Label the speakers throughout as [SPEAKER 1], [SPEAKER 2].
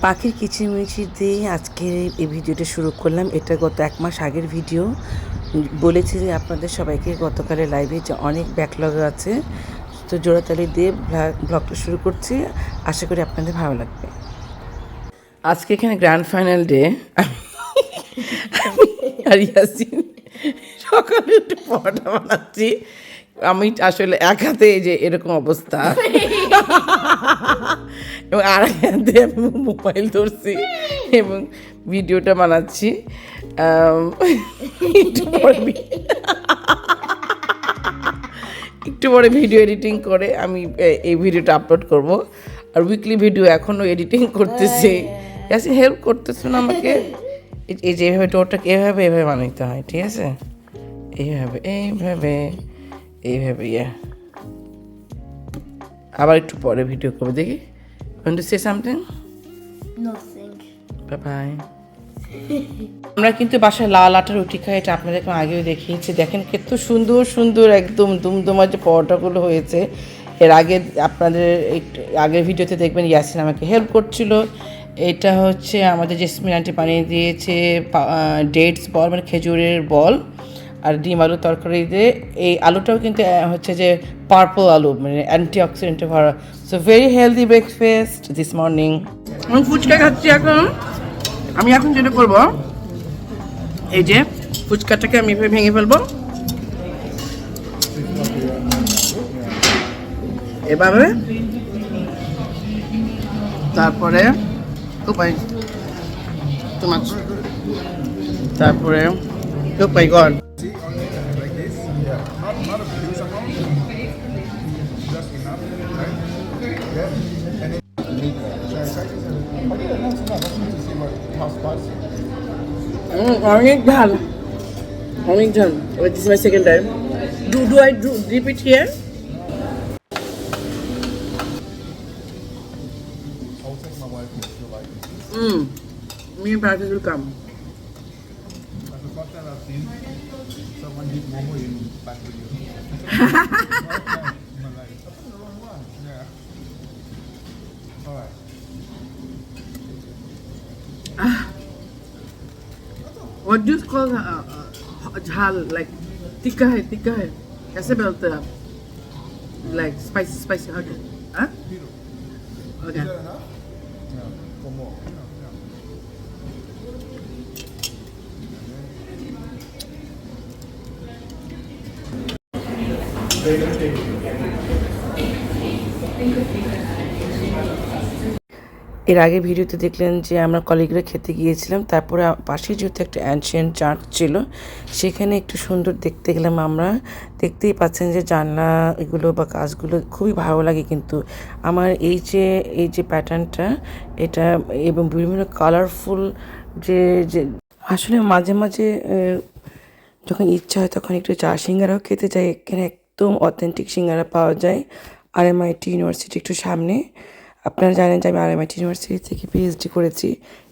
[SPEAKER 1] পাখির কিচিরমিচির দিয়ে আজকে এই ভিডিওটা শুরু করলাম। এটা গত 1 মাস আগের ভিডিও। বলেছি যে আপনাদের সবাইকে গতকালের লাইভে যে অনেক ব্যাকলগ আছে, তো জোড়াতালি দিয়ে ব্লগটা শুরু করছি। আশা করি আপনাদের ভালো লাগবে। আজকে এখানে গ্র্যান্ড ফাইনাল ডে। আর ইয়াসিন সকালে একটু পরোটা বানাচ্ছি। আমি আসলে এক হাতে যে এরকম অবস্থা, এবং আর এক হাতে আমি মোবাইল ধরছি এবং ভিডিওটা বানাচ্ছি। একটু পরে ভিডিও এডিটিং করে আমি এই ভিডিওটা আপলোড করব। আর উইকলি ভিডিও এখনও এডিটিং করতেছি। ইয়াসিন হেল্প করতেছো না আমাকে? এই যে এভাবে টোরটাকে এভাবে বানাইতে হয়, ঠিক আছে? এইভাবে ইয়া। আবার একটু পরে ভিডিও করবো, দেখি। Want to say something?
[SPEAKER 2] Nothing.
[SPEAKER 1] Bye bye. আমরা কিন্তু বাসায় লাল আটার রুটি খাই, এটা আপনাদেরকে আগেও দেখিয়েছি। দেখেন কত সুন্দর সুন্দর একদম দুমদুমা যে পরোটাগুলো হয়েছে। এর আগে আপনাদের আগের ভিডিওতে দেখবেন ইয়াসিন আমাকে হেল্প করছিল। এটা হচ্ছে আমাদের জেসমিন আন্টি বানিয়ে দিয়েছে ডেটস বল, মানে খেজুরের বল, আর ডিম আলু তরকারি দিয়ে। এই আলুটাও কিন্তু হচ্ছে যে পার্পল আলু, মানে অ্যান্টি অক্সিডেন্টে ভরা। So very healthy breakfast this morning. আমি ফুচকা খাচ্ছি এখন। আমি এখন যেটা করবো, এই যে ফুচকাটাকে আমি এভাবে ভেঙে ফেলবো এভাবে। তারপরে তারপরে গড অনেক ঝাল, অনেক ঝাল। This is my second time. Do I dip it here?
[SPEAKER 3] I'll take my wife if you like it.
[SPEAKER 1] Me and Patrick will come.
[SPEAKER 3] That's the first time I've seen someone eat momo in back video. In my life. That's the wrong one. Yeah. Alright.
[SPEAKER 1] What do you call jhal? Like tikka hai. कैसे बोलते हैं आप? Like spicy. Okay. Huh? Okay.
[SPEAKER 3] Is that enough? Yeah. For more. Yeah.
[SPEAKER 1] এর আগে ভিডিওতে দেখলেন যে আমরা কলিগরা খেতে গিয়েছিলাম। তারপরে পাশে যেহেতু একটা অ্যানশিয়েন্ট চার্চ ছিল, সেখানে একটু সুন্দর দেখতে গেলাম আমরা। দেখতেই পাচ্ছেন যে জানলা এগুলো বা কাজগুলো খুবই ভালো লাগে। কিন্তু আমার এই যে প্যাটার্নটা, এটা এবং বিভিন্ন কালারফুল যে আসলে মাঝে মাঝে যখন ইচ্ছা হয় তখন একটু চা সিঙ্গারাও খেতে চাই। এখানে একদম অথেন্টিক সিঙ্গারা পাওয়া যায় RMIT ইউনিভার্সিটি একটু সামনে। আপনারা জানেন যে আমি RMIT ইউনিভার্সিটি থেকে PhD করেছি।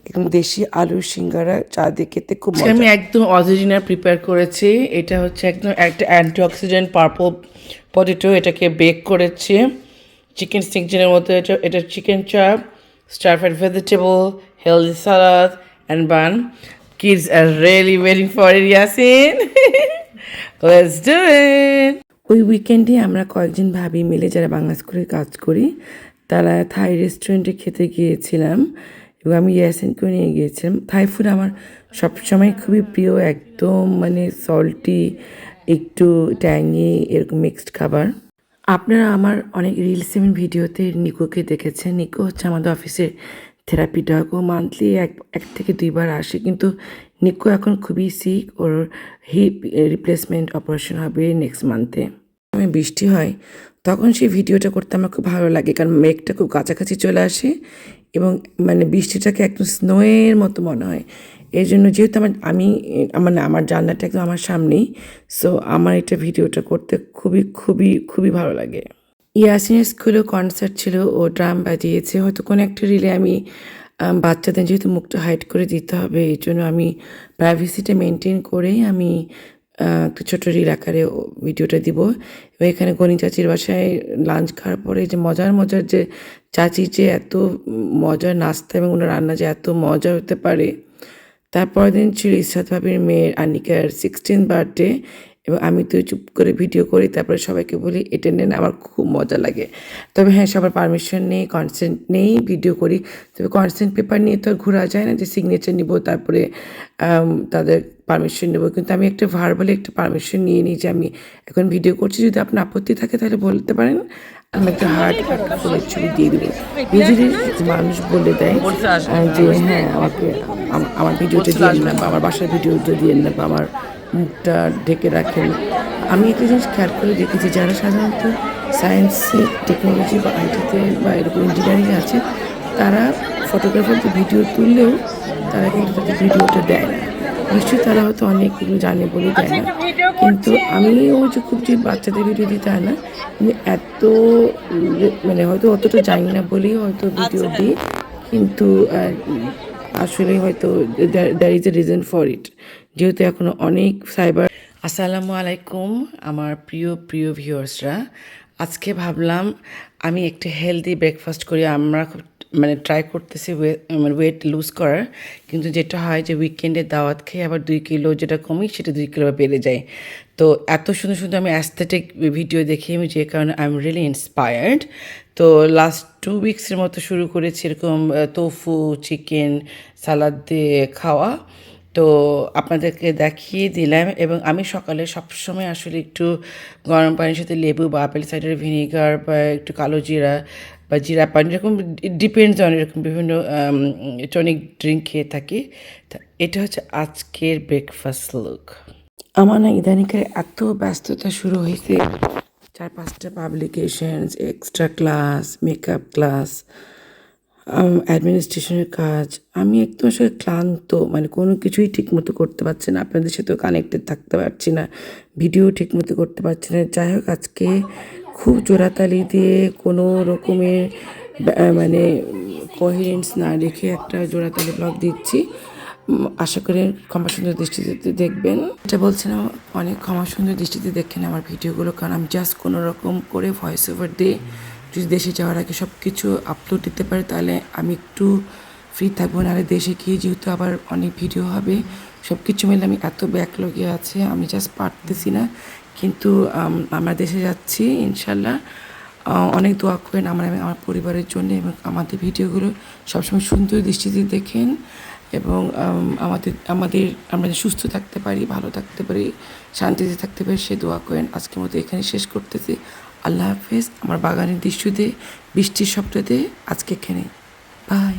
[SPEAKER 1] একদম দেশি আলুর সিঙ্গারা চা দিয়ে খেতে খুব মজা। আমি একদম অরিজিনাল প্রিপেয়ার করেছি। এটা হচ্ছে একদম একটা অ্যান্টিঅক্সিডেন্ট পার্পল পটেটো। এটাকে বেক করেছি চিকেন সিঙ্কজেনের মতো। এটা chicken chaap, stir fried vegetable, healthy salad and bun. Kids are really waiting for it, Yasin. Let's do it. ওই উইকেন্ডে আমরা কয়েকজন ভাবি মিলে যারা বাংলা স্কুলে কাজ করি, তারা থাই রেস্টুরেন্টে খেতে গিয়েছিলাম এবং আমি ইয়াসিনকেও নিয়ে গিয়েছিলাম। থাই ফুড আমার সবসময় খুবই প্রিয়, একদম মানে সল্টি, একটু ট্যাঙ্গি, এরকম মিক্সড খাবার। আপনারা আমার অনেক রিলস এবং ভিডিওতে নিকোকে দেখেছেন। নিকো হচ্ছে আমাদের অফিসের থেরাপি ডগ। ও মান্থলি এক থেকে 2 বার আসে, কিন্তু নিকো এখন খুবই সিক। ওর হিপ রিপ্লেসমেন্ট অপারেশন হবে নেক্সট মান্থে। বৃষ্টি হয় তখন সেই ভিডিওটা করতে আমার খুব ভালো লাগে, কারণ মেঘটা খুব কাছাকাছি চলে আসে এবং মানে বৃষ্টিটাকে একদম স্নোয়ের মতো মনে হয়। এই জন্য যেহেতু আমার জানলাটা একদম আমার সামনেই, সো আমার এটা ভিডিওটা করতে খুবই ভালো লাগে। ইয়াসিনের স্কুলেও কনসার্ট ছিল, ও ড্রাম বাজিয়েছে। হয়তো কোনো একটা রিলে আমি বাচ্চাদের যেহেতু মুখটা হাইড করে দিতে হবে, এই জন্য আমি প্রাইভেসিটা মেনটেন করেই আমি একটু ছোটো রিল আকারে ভিডিওটা দিব। এবং এখানে গনি চাচির বাসায় লাঞ্চ খাওয়ার পরে যে মজার মজার যে চাচি যে এত মজার নাস্তা এবং ওনার রান্না যে এত মজা হতে পারে। তারপরের দিন ছিল ইসরাত ভাবির মেয়ের আনিকার 16th বার্থডে, এবং আমি তো চুপ করে ভিডিও করি, তারপরে সবাইকে বলি এটা নেন, আমার খুব মজা লাগে। তবে হ্যাঁ, সবার পারমিশন নেই, কনসেন্ট নেই, ভিডিও করি। তবে কনসেন্ট পেপার নিয়ে তো আর ঘোরা যায় না যে সিগনেচার নিব তারপরে তাদের পারমিশন নেব, কিন্তু আমি একটা ভার্বালি একটা পারমিশন নিয়ে নিই যে আমি এখন ভিডিও করছি, যদি আপনার আপত্তি থাকে তাহলে বলতে পারেন, আমি একটা হার্ট ফুলের ছবি দিয়ে দেবো। ইজিলি মানুষ বলে দেয় যে হ্যাঁ আমাকে আমার ভিডিওটা দিয়ে না, বা আমার বাসার ভিডিওটা দিয়ে না, বা আমার মুখটা ঢেকে রাখেন। আমি একটা জিনিস খেয়াল করে দেখেছি, যারা সাধারণত সায়েন্সে, টেকনোলজি বা আইটিতে বা এরকম ইঞ্জিনিয়ারিংয়ে আছে, তারা ফটোগ্রাফারকে ভিডিও তুললেও তারা কিন্তু তাদের ভিডিওটা দেয় না। নিশ্চয়ই তারা হয়তো অনেকগুলো জানে বলে দেয় না, কিন্তু আমিও যে খুব যে বাচ্চাদের ভিডিও দিতে হয় না, আমি এত মানে হয়তো অতটা জানি না বলেই হয়তো ভিডিও দিই, কিন্তু আসলে হয়তো there is a reason for it, যেহেতু এখনও অনেক সাইবার। আসসালামু আলাইকুম আমার প্রিয় প্রিয় ভিউয়ার্সরা, আজকে ভাবলাম আমি একটা হেলদি ব্রেকফাস্ট করি। আমরা খুব মানে ট্রাই করতেছি ওয়েট লুজ করার, কিন্তু যেটা হয় যে উইকেন্ডে দাওয়াত খেয়ে আবার 2 কিলো যেটা কমি সেটা 2 কিলো বেড়ে যায়। তো এত সুন্দর সুন্দর আমি অ্যাস্থেটিক ভিডিও দেখি, আমি যে কারণে আই এম রিয়েলি ইন্সপায়ার্ড। তো লাস্ট 2 উইক্সের মতো শুরু করেছি এরকম তোফু চিকেন সালাদ দিয়ে খাওয়া। তো আপনাদেরকে দেখিয়ে দিলাম, এবং আমি সকালে সবসময় আসলে একটু গরম পানির সাথে লেবু বা আপেল সাইডার ভিনিগার বা একটু কালো জিরা বা জিরা পানি, এরকম ডিপেন্ডস অন এরকম বিভিন্ন টনিক ড্রিঙ্ক খেয়ে থাকি। তা এটা হচ্ছে আজকের ব্রেকফাস্ট লুক। আমার না ইদানিংকার এত ব্যস্ততা শুরু হয়েছে, 4-5টা publications, extra class, makeup class, অ্যাডমিনিস্ট্রেশনের কাজ, আমি একদম আসলে ক্লান্ত, মানে কোনো কিছুই ঠিকমতো করতে পারছি না, আপনাদের সাথেও কানেক্টেড থাকতে পারছি না, ভিডিও ঠিকমতো করতে পারছি না। যাই হোক, আজকে খুব জোড়াতালি দিয়ে কোনো রকমের মানে কোহেরেন্স না রেখে একটা জোড়াতালি ব্লগ দিচ্ছি। আশা করি ক্ষমা সুন্দর দৃষ্টিতে দেখবেন। এটা বলছিলাম, অনেক ক্ষমা সুন্দর দৃষ্টিতে দেখেন আমার ভিডিওগুলো, কারণ আমি জাস্ট কোনো রকম করে ভয়েস ওভার দিয়ে যদি দেশে যাওয়ার আগে সব কিছু আপলোড দিতে পারি তাহলে আমি একটু ফ্রি থাকবো। নাহলে দেশে গিয়ে যেহেতু আবার অনেক ভিডিও হবে, সব কিছু মিলে আমি এত ব্যাকলগে আছে, আমি জাস্ট পারতেছি না। কিন্তু আমরা দেশে যাচ্ছি ইনশাল্লাহ। অনেক দোয়া করেন আমার পরিবারের জন্য, এবং আমাদের ভিডিওগুলো সবসময় সুন্দর দৃষ্টিতে দেখেন, এবং আমরা সুস্থ থাকতে পারি, ভালো থাকতে পারি, শান্তিতে থাকতে পারি, সে দোয়া করেন। আজকের মতো এখানে শেষ করতেছি। আল্লাহ হাফেজ। আমার বাগানের দৃশ্য দিয়ে, বৃষ্টির শব্দ দিয়ে আজকে এখানে বাই।